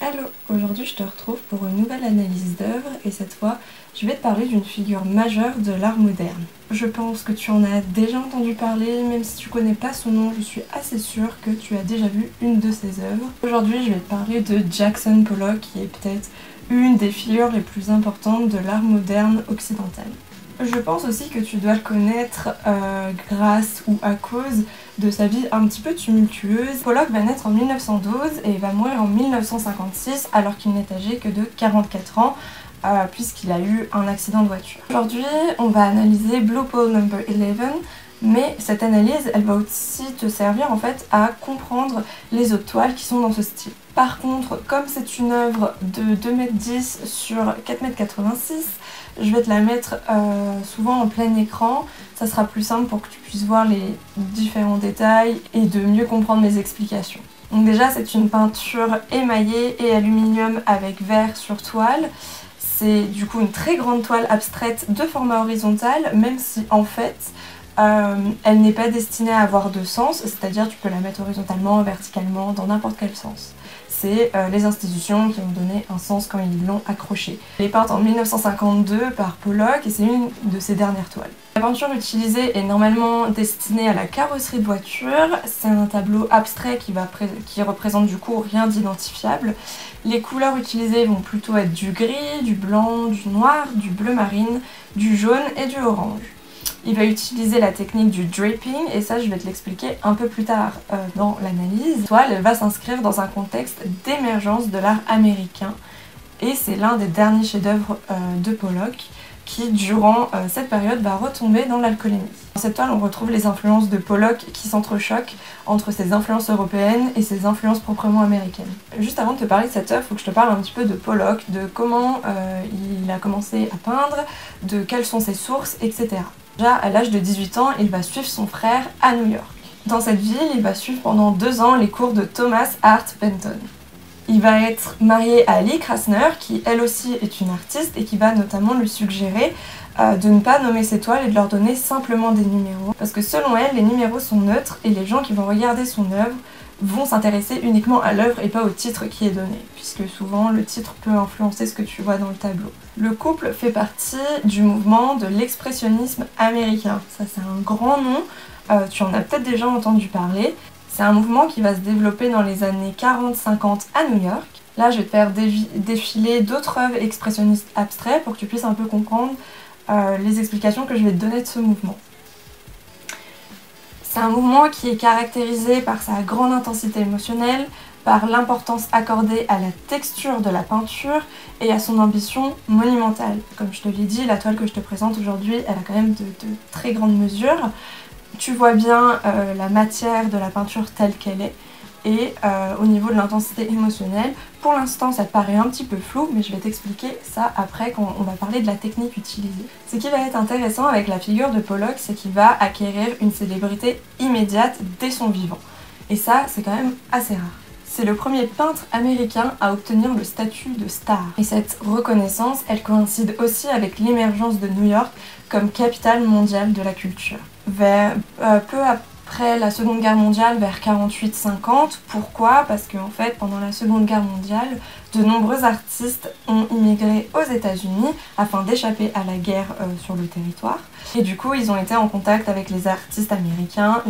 Hello, aujourd'hui je te retrouve pour une nouvelle analyse d'œuvre et cette fois je vais te parler d'une figure majeure de l'art moderne. Je pense que tu en as déjà entendu parler, même si tu connais pas son nom, je suis assez sûre que tu as déjà vu une de ses œuvres. Aujourd'hui je vais te parler de Jackson Pollock qui est peut-être une des figures les plus importantes de l'art moderne occidental. Je pense aussi que tu dois le connaître grâce ou à cause de sa vie un petit peu tumultueuse. Pollock va naître en 1912 et va mourir en 1956 alors qu'il n'est âgé que de 44 ans puisqu'il a eu un accident de voiture. Aujourd'hui, on va analyser Blue Pole No. 11, mais cette analyse, elle va aussi te servir en fait à comprendre les autres toiles qui sont dans ce style. Par contre, comme c'est une œuvre de 2,10 m sur 4,86 m, je vais te la mettre souvent en plein écran. Ça sera plus simple pour que tu puisses voir les différents détails et de mieux comprendre mes explications. Donc déjà, c'est une peinture émaillée et aluminium avec verre sur toile. C'est du coup une très grande toile abstraite de format horizontal, même si en fait elle n'est pas destinée à avoir de sens, c'est-à-dire tu peux la mettre horizontalement, verticalement, dans n'importe quel sens. C'est les institutions qui ont donné un sens quand ils l'ont accrochée. Elle est peinte en 1952 par Pollock et c'est une de ses dernières toiles. La peinture utilisée est normalement destinée à la carrosserie de voiture. C'est un tableau abstrait qui représente du coup rien d'identifiable. Les couleurs utilisées vont plutôt être du gris, du blanc, du noir, du bleu marine, du jaune et du orange. Il va utiliser la technique du draping et ça je vais te l'expliquer un peu plus tard dans l'analyse. La toile elle va s'inscrire dans un contexte d'émergence de l'art américain et c'est l'un des derniers chefs-d'œuvre de Pollock qui durant cette période va retomber dans l'alcoolémie. Dans cette toile on retrouve les influences de Pollock qui s'entrechoquent entre ses influences européennes et ses influences proprement américaines. Juste avant de te parler de cette œuvre, il faut que je te parle un petit peu de Pollock, de comment il a commencé à peindre, de quelles sont ses sources, etc. Déjà, à l'âge de 18 ans, il va suivre son frère à New York. Dans cette ville, il va suivre pendant 2 ans les cours de Thomas Hart Benton. Il va être marié à Lee Krasner, qui elle aussi est une artiste et qui va notamment lui suggérer de ne pas nommer ses toiles et de leur donner simplement des numéros. Parce que selon elle, les numéros sont neutres et les gens qui vont regarder son œuvre vont s'intéresser uniquement à l'œuvre et pas au titre qui est donné, puisque souvent le titre peut influencer ce que tu vois dans le tableau. Le couple fait partie du mouvement de l'expressionnisme américain. Ça c'est un grand nom, tu en as peut-être déjà entendu parler. C'est un mouvement qui va se développer dans les années 40-50 à New York. Là je vais te faire défiler d'autres œuvres expressionnistes abstraits pour que tu puisses un peu comprendre les explications que je vais te donner de ce mouvement. C'est un mouvement qui est caractérisé par sa grande intensité émotionnelle, par l'importance accordée à la texture de la peinture et à son ambition monumentale. Comme je te l'ai dit, la toile que je te présente aujourd'hui, elle a quand même de très grandes mesures. Tu vois bien la matière de la peinture telle qu'elle est et au niveau de l'intensité émotionnelle, pour l'instant ça te paraît un petit peu flou, mais je vais t'expliquer ça après quand on va parler de la technique utilisée. Ce qui va être intéressant avec la figure de Pollock, c'est qu'il va acquérir une célébrité immédiate dès son vivant. Et ça, c'est quand même assez rare. C'est le premier peintre américain à obtenir le statut de star. Et cette reconnaissance, elle coïncide aussi avec l'émergence de New York comme capitale mondiale de la culture. Peu après la Seconde Guerre mondiale, vers 48-50. Pourquoi? Parce qu'en fait, pendant la Seconde Guerre mondiale, de nombreux artistes ont immigré aux États-Unis afin d'échapper à la guerre sur le territoire. Et du coup, ils ont été en contact avec les artistes américains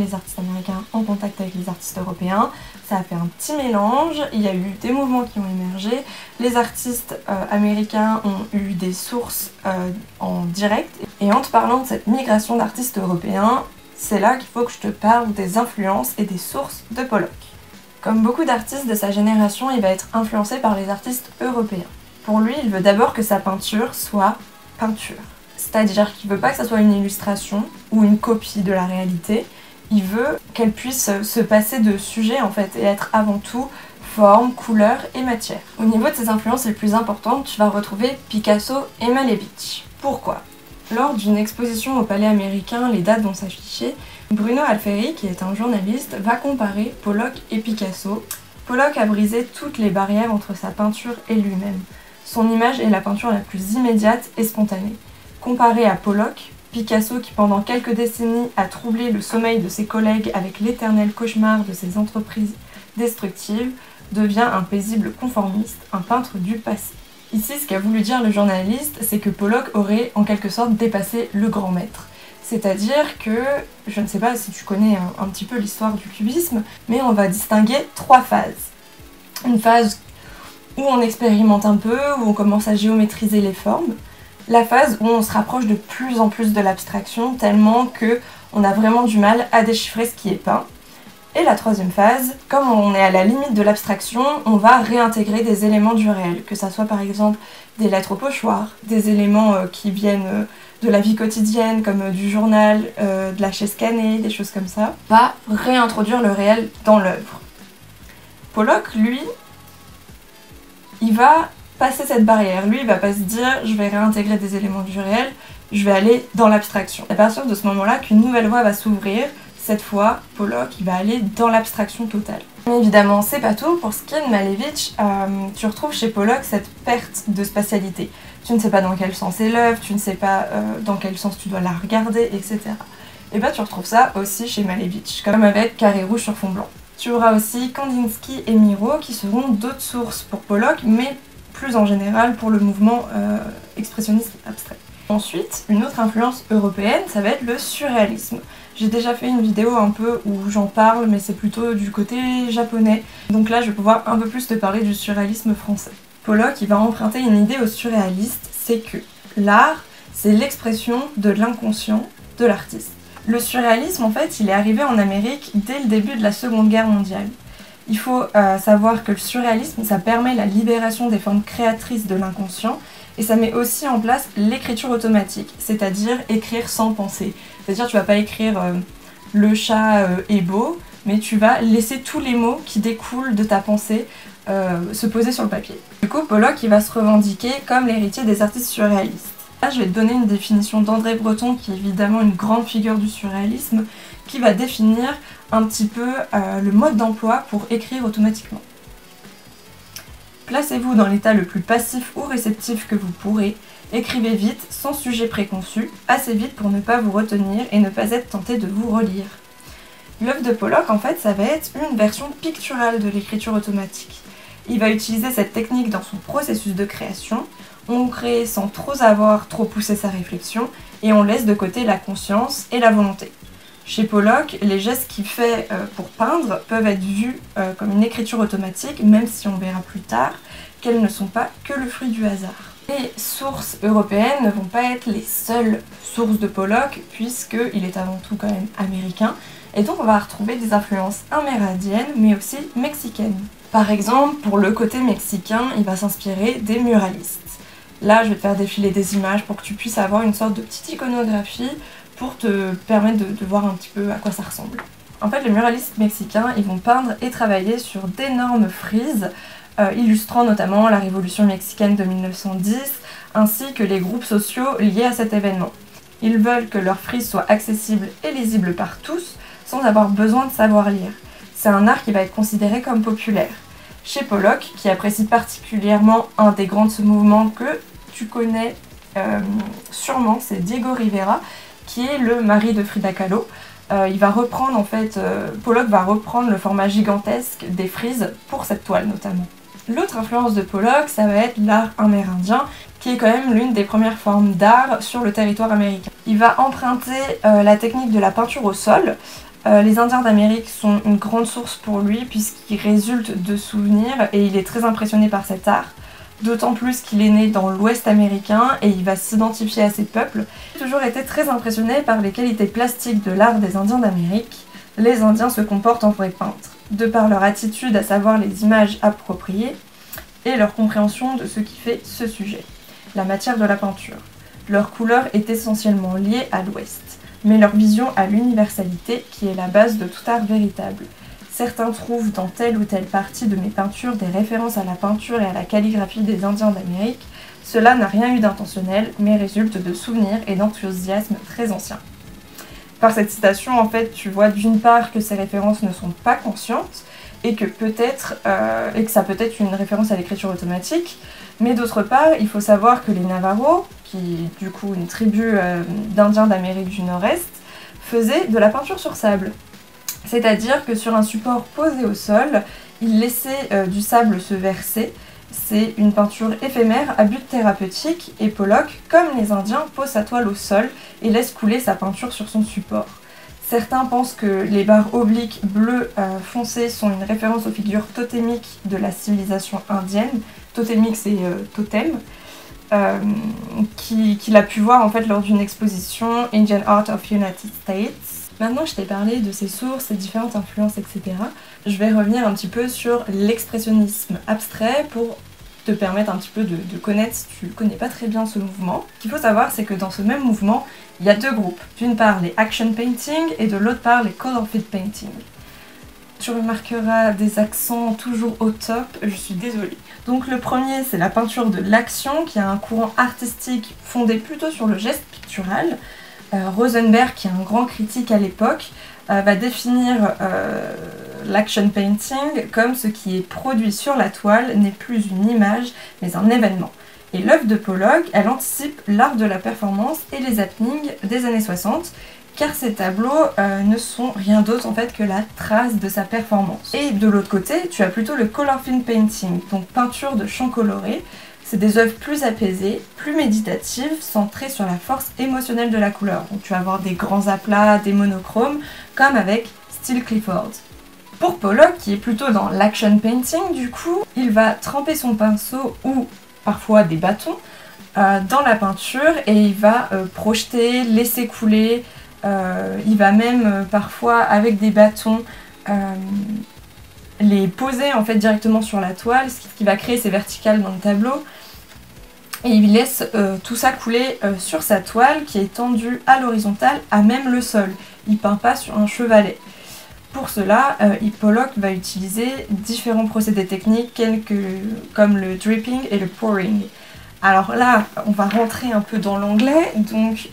en contact avec les artistes européens. Ça a fait un petit mélange, il y a eu des mouvements qui ont émergé. Les artistes américains ont eu des sources en direct. Et en te parlant de cette migration d'artistes européens, c'est là qu'il faut que je te parle des influences et des sources de Pollock. Comme beaucoup d'artistes de sa génération, il va être influencé par les artistes européens. Pour lui, il veut d'abord que sa peinture soit peinture. C'est-à-dire qu'il veut pas que ça soit une illustration ou une copie de la réalité. Il veut qu'elle puisse se passer de sujet en fait et être avant tout forme, couleur et matière. Au niveau de ses influences les plus importantes, tu vas retrouver Picasso et Malevich. Pourquoi ? Lors d'une exposition au Palais américain, les dates vont s'afficher. Bruno Alfieri, qui est un journaliste, va comparer Pollock et Picasso. Pollock a brisé toutes les barrières entre sa peinture et lui-même. Son image est la peinture la plus immédiate et spontanée. Comparé à Pollock, Picasso, qui pendant quelques décennies a troublé le sommeil de ses collègues avec l'éternel cauchemar de ses entreprises destructives, devient un paisible conformiste, un peintre du passé. Ici, ce qu'a voulu dire le journaliste, c'est que Pollock aurait en quelque sorte dépassé le grand maître. C'est-à-dire que, je ne sais pas si tu connais un petit peu l'histoire du cubisme, mais on va distinguer 3 phases. Une phase où on expérimente un peu, où on commence à géométriser les formes. La phase où on se rapproche de plus en plus de l'abstraction, tellement qu'on a vraiment du mal à déchiffrer ce qui est peint. Et la 3e phase, comme on est à la limite de l'abstraction, on va réintégrer des éléments du réel, que ça soit par exemple des lettres au pochoir, des éléments qui viennent de la vie quotidienne, comme du journal, de la chaise cannée, des choses comme ça, va réintroduire le réel dans l'œuvre. Pollock, lui, il va passer cette barrière. Lui, il va pas se dire « je vais réintégrer des éléments du réel, je vais aller dans l'abstraction ». À partir de ce moment-là, qu'une nouvelle voie va s'ouvrir. Cette fois, Pollock, il va aller dans l'abstraction totale. Mais évidemment, c'est pas tout. Pour ce qui est de Malevich, tu retrouves chez Pollock cette perte de spatialité. Tu ne sais pas dans quel sens est l'œuvre, tu ne sais pas dans quel sens tu dois la regarder, etc. Et bah tu retrouves ça aussi chez Malevich, comme avec Carré rouge sur fond blanc. Tu auras aussi Kandinsky et Miro qui seront d'autres sources pour Pollock, mais plus en général pour le mouvement expressionniste abstrait. Ensuite, une autre influence européenne, ça va être le surréalisme. J'ai déjà fait une vidéo un peu où j'en parle, mais c'est plutôt du côté japonais. Donc là, je vais pouvoir un peu plus te parler du surréalisme français. Pollock, il va emprunter une idée aux surréalistes, c'est que l'art, c'est l'expression de l'inconscient de l'artiste. Le surréalisme, en fait, il est arrivé en Amérique dès le début de la Seconde Guerre mondiale. Il faut savoir que le surréalisme, ça permet la libération des formes créatrices de l'inconscient, et ça met aussi en place l'écriture automatique, c'est-à-dire écrire sans penser. C'est-à-dire tu vas pas écrire le chat est beau, mais tu vas laisser tous les mots qui découlent de ta pensée se poser sur le papier. Du coup, Pollock il va se revendiquer comme l'héritier des artistes surréalistes. Là, je vais te donner une définition d'André Breton, qui est évidemment une grande figure du surréalisme, qui va définir un petit peu le mode d'emploi pour écrire automatiquement. Placez-vous dans l'état le plus passif ou réceptif que vous pourrez. Écrivez vite, sans sujet préconçu, assez vite pour ne pas vous retenir et ne pas être tenté de vous relire. L'œuvre de Pollock, en fait, ça va être une version picturale de l'écriture automatique. Il va utiliser cette technique dans son processus de création. On crée sans trop pousser sa réflexion et on laisse de côté la conscience et la volonté. Chez Pollock, les gestes qu'il fait pour peindre peuvent être vus comme une écriture automatique, même si on verra plus tard qu'elles ne sont pas que le fruit du hasard. Les sources européennes ne vont pas être les seules sources de Pollock, puisqu'il est avant tout quand même américain, et donc on va retrouver des influences amérindiennes, mais aussi mexicaines. Par exemple, pour le côté mexicain, il va s'inspirer des muralistes. Là, je vais te faire défiler des images pour que tu puisses avoir une sorte de petite iconographie pour te permettre de voir un petit peu à quoi ça ressemble. En fait, les muralistes mexicains, ils vont peindre et travailler sur d'énormes frises, illustrant notamment la révolution mexicaine de 1910, ainsi que les groupes sociaux liés à cet événement. Ils veulent que leurs frises soient accessibles et lisibles par tous, sans avoir besoin de savoir lire. C'est un art qui va être considéré comme populaire. Chez Pollock, qui apprécie particulièrement un des grands de ce mouvement que tu connais sûrement, c'est Diego Rivera, qui est le mari de Frida Kahlo. Il va reprendre en fait, Pollock va reprendre le format gigantesque des frises pour cette toile notamment. L'autre influence de Pollock, ça va être l'art amérindien, qui est quand même l'une des premières formes d'art sur le territoire américain. Il va emprunter la technique de la peinture au sol. Les Indiens d'Amérique sont une grande source pour lui puisqu'ils résultent de souvenirs et il est très impressionné par cet art. D'autant plus qu'il est né dans l'Ouest américain et il va s'identifier à ces peuples. Il a toujours été très impressionné par les qualités plastiques de l'art des Indiens d'Amérique. Les Indiens se comportent en vrais peintres, de par leur attitude à savoir les images appropriées et leur compréhension de ce qui fait ce sujet, la matière de la peinture. Leur couleur est essentiellement liée à l'Ouest, mais leur vision à l'universalité qui est la base de tout art véritable. Certains trouvent dans telle ou telle partie de mes peintures des références à la peinture et à la calligraphie des Indiens d'Amérique. Cela n'a rien eu d'intentionnel, mais résulte de souvenirs et d'enthousiasme très anciens. Par cette citation, en fait, tu vois d'une part que ces références ne sont pas conscientes et que ça peut être une référence à l'écriture automatique, mais d'autre part, il faut savoir que les Navajos, qui est du coup une tribu d'Indiens d'Amérique du Nord-Est, faisaient de la peinture sur sable. C'est-à-dire que sur un support posé au sol, Il laissait du sable se verser. C'est une peinture éphémère à but thérapeutique et Pollock, comme les Indiens, pose sa toile au sol et laisse couler sa peinture sur son support. Certains pensent que les barres obliques bleues foncées sont une référence aux figures totémiques de la civilisation indienne. Totémique, c'est totem. Qu'il a pu voir en fait lors d'une exposition Indian Art of United States. Maintenant que je t'ai parlé de ses sources, ses différentes influences, etc., je vais revenir un petit peu sur l'expressionnisme abstrait pour te permettre un petit peu de connaître si tu ne connais pas très bien ce mouvement. Ce qu'il faut savoir, c'est que dans ce même mouvement, il y a deux groupes. D'une part les action painting et de l'autre part les color field painting. Tu remarqueras des accents toujours au top, je suis désolée. Donc le premier, c'est la peinture de l'action, qui a un courant artistique fondé plutôt sur le geste pictural. Rosenberg, qui est un grand critique à l'époque, va définir l'action painting comme ce qui est produit sur la toile n'est plus une image, mais un événement. Et l'œuvre de Pollock, elle anticipe l'art de la performance et les happenings des années 60, car ces tableaux ne sont rien d'autre en fait que la trace de sa performance. Et de l'autre côté, tu as plutôt le color field painting, donc peinture de champs colorés. C'est des œuvres plus apaisées, plus méditatives, centrées sur la force émotionnelle de la couleur. Donc tu vas avoir des grands aplats, des monochromes, comme avec Steele Clifford. Pour Pollock, qui est plutôt dans l'action painting, du coup, il va tremper son pinceau ou parfois des bâtons dans la peinture et il va projeter, laisser couler. Il va même parfois avec des bâtons les poser en fait directement sur la toile, ce qui va créer ces verticales dans le tableau. Et il laisse tout ça couler sur sa toile qui est tendue à l'horizontale à même le sol. Il peint pas sur un chevalet. Pour cela, Pollock va utiliser différents procédés techniques comme le dripping et le pouring. Alors là, on va rentrer un peu dans l'anglais, donc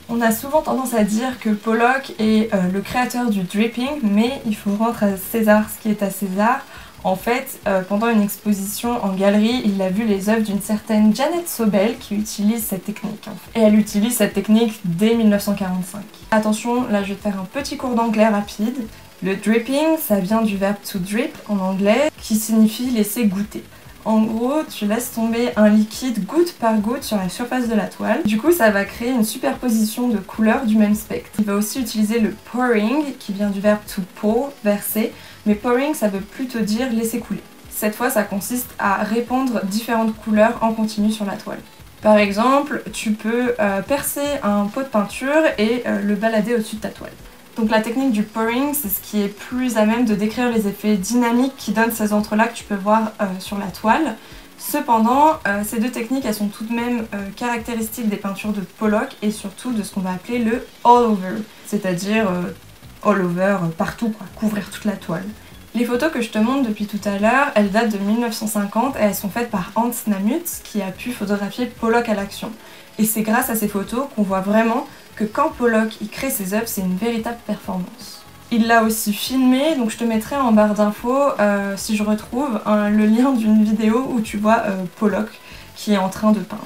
on a souvent tendance à dire que Pollock est le créateur du dripping, mais il faut rendre à César ce qui est à César. En fait, pendant une exposition en galerie, il a vu les œuvres d'une certaine Janet Sobel qui utilise cette technique. Et elle utilise cette technique dès 1945. Attention, là je vais te faire un petit cours d'anglais rapide. Le dripping, ça vient du verbe to drip en anglais, qui signifie laisser goûter. En gros, tu laisses tomber un liquide goutte par goutte sur la surface de la toile. Du coup, ça va créer une superposition de couleurs du même spectre. Il va aussi utiliser le pouring, qui vient du verbe to pour, verser. Mais pouring, ça veut plutôt dire laisser couler. Cette fois, ça consiste à répandre différentes couleurs en continu sur la toile. Par exemple, tu peux percer un pot de peinture et le balader au-dessus de ta toile. Donc la technique du pouring, c'est ce qui est plus à même de décrire les effets dynamiques qui donnent ces entrelacs que tu peux voir sur la toile. Cependant, ces deux techniques, elles sont tout de même caractéristiques des peintures de Pollock et surtout de ce qu'on va appeler le all-over, c'est-à-dire all-over, partout, quoi, couvrir toute la toile. Les photos que je te montre depuis tout à l'heure, elles datent de 1950 et elles sont faites par Hans Namuth qui a pu photographier Pollock à l'action. Et c'est grâce à ces photos qu'on voit vraiment que quand Pollock il crée ses œuvres, c'est une véritable performance. Il l'a aussi filmé, donc je te mettrai en barre d'infos, si je retrouve, le lien d'une vidéo où tu vois Pollock qui est en train de peindre.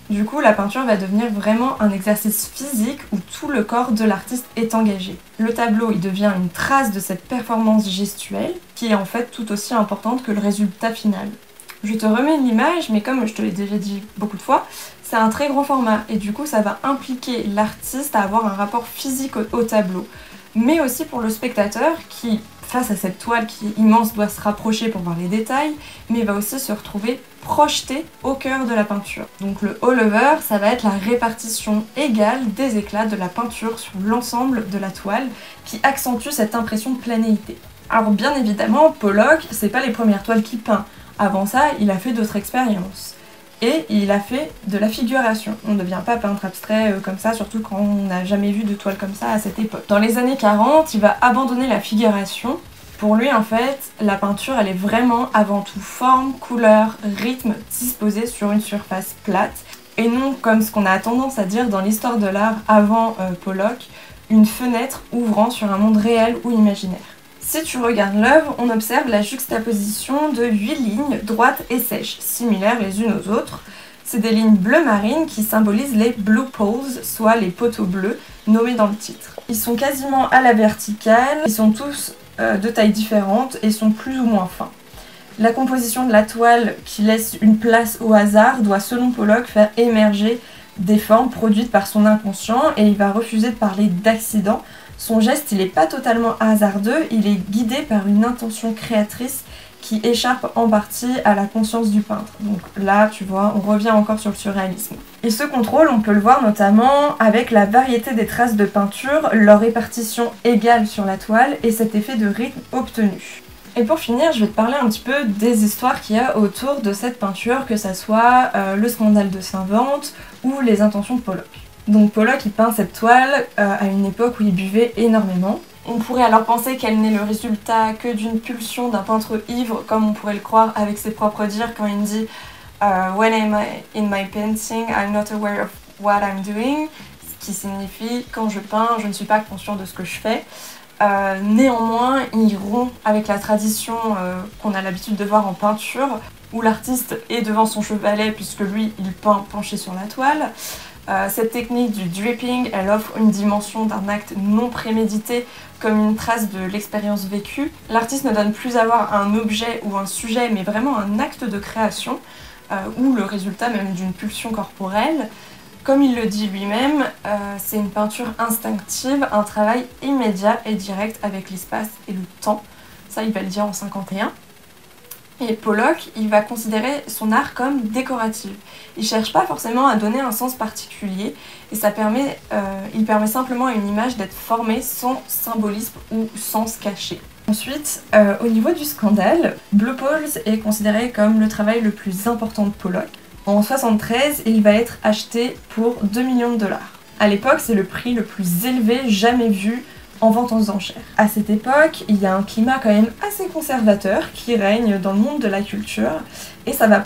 Du coup, la peinture va devenir vraiment un exercice physique où tout le corps de l'artiste est engagé. Le tableau, il devient une trace de cette performance gestuelle qui est en fait tout aussi importante que le résultat final. Je te remets l'image, mais comme je te l'ai déjà dit beaucoup de fois, c'est un très grand format et du coup ça va impliquer l'artiste à avoir un rapport physique au tableau. Mais aussi pour le spectateur qui, face à cette toile qui est immense, doit se rapprocher pour voir les détails, mais va aussi se retrouver projeté au cœur de la peinture. Donc le all-over, ça va être la répartition égale des éclats de la peinture sur l'ensemble de la toile qui accentue cette impression de planéité. Alors bien évidemment, Pollock, c'est pas les premières toiles qu'il peint. Avant ça, il a fait d'autres expériences. Et il a fait de la figuration. On ne devient pas peintre abstrait comme ça, surtout quand on n'a jamais vu de toile comme ça à cette époque. Dans les années 40, il va abandonner la figuration. Pour lui, en fait, la peinture, elle est vraiment avant tout forme, couleur, rythme disposé sur une surface plate. Et non comme ce qu'on a tendance à dire dans l'histoire de l'art avant Pollock, une fenêtre ouvrant sur un monde réel ou imaginaire. Si tu regardes l'œuvre, on observe la juxtaposition de 8 lignes droites et sèches, similaires les unes aux autres. C'est des lignes bleu marine qui symbolisent les blue poles, soit les poteaux bleus, nommés dans le titre. Ils sont quasiment à la verticale, ils sont tous de tailles différentes et sont plus ou moins fins. La composition de la toile qui laisse une place au hasard doit selon Pollock faire émerger des formes produites par son inconscient et il va refuser de parler d'accident. Son geste, il n'est pas totalement hasardeux, il est guidé par une intention créatrice qui échappe en partie à la conscience du peintre. Donc là, tu vois, on revient encore sur le surréalisme. Et ce contrôle, on peut le voir notamment avec la variété des traces de peinture, leur répartition égale sur la toile et cet effet de rythme obtenu. Et pour finir, je vais te parler un petit peu des histoires qu'il y a autour de cette peinture, que ça soit le scandale de Saint-Vente ou les intentions de Pollock. Donc Pollock, il peint cette toile à une époque où il buvait énormément. On pourrait alors penser qu'elle n'est le résultat que d'une pulsion d'un peintre ivre, comme on pourrait le croire avec ses propres dires quand il dit When I'm in my painting, I'm not aware of what I'm doing, ce qui signifie quand je peins, je ne suis pas conscient de ce que je fais. Néanmoins, il rompt avec la tradition qu'on a l'habitude de voir en peinture, où l'artiste est devant son chevalet puisque lui, il peint penché sur la toile. Cette technique du dripping, elle offre une dimension d'un acte non prémédité comme une trace de l'expérience vécue. L'artiste ne donne plus à voir un objet ou un sujet, mais vraiment un acte de création, ou le résultat même d'une pulsion corporelle. Comme il le dit lui-même, c'est une peinture instinctive, un travail immédiat et direct avec l'espace et le temps. Ça, il va le dire en 51. Et Pollock, il va considérer son art comme décoratif. Il cherche pas forcément à donner un sens particulier et il permet simplement à une image d'être formée sans symbolisme ou sens caché. Ensuite, au niveau du scandale, Blue Balls est considéré comme le travail le plus important de Pollock. En 73, il va être acheté pour 2 millions de dollars. À l'époque, c'est le prix le plus élevé jamais vu en vente aux enchères. À cette époque, il y a un climat quand même assez conservateur qui règne dans le monde de la culture et ça va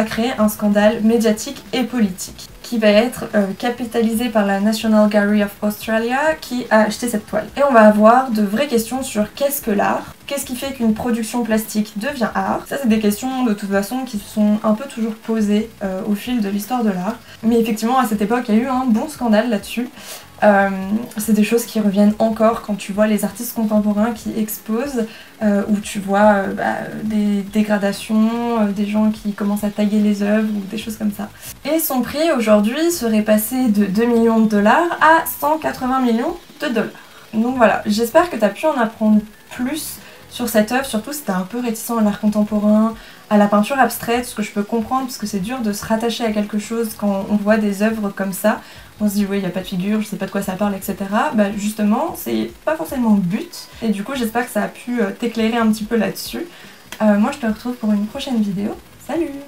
créer un scandale médiatique et politique qui va être capitalisé par la National Gallery of Australia qui a acheté cette toile. Et on va avoir de vraies questions sur qu'est-ce que l'art, qu'est-ce qui fait qu'une production plastique devient art. Ça, c'est des questions de toute façon qui se sont un peu toujours posées au fil de l'histoire de l'art. Mais effectivement, à cette époque, il y a eu un bon scandale là-dessus. C'est des choses qui reviennent encore quand tu vois les artistes contemporains qui exposent, où tu vois des dégradations, des gens qui commencent à taguer les œuvres ou des choses comme ça. Et son prix aujourd'hui serait passé de 2 millions de dollars à 180 millions de dollars. Donc voilà, j'espère que tu as pu en apprendre plus sur cette œuvre, surtout si t'es un peu réticent à l'art contemporain, à la peinture abstraite, ce que je peux comprendre parce que c'est dur de se rattacher à quelque chose quand on voit des œuvres comme ça. On se dit ouais, il n'y a pas de figure, je sais pas de quoi ça parle, etc. Bah justement, c'est pas forcément le but. Et du coup, j'espère que ça a pu t'éclairer un petit peu là-dessus. Moi, je te retrouve pour une prochaine vidéo. Salut!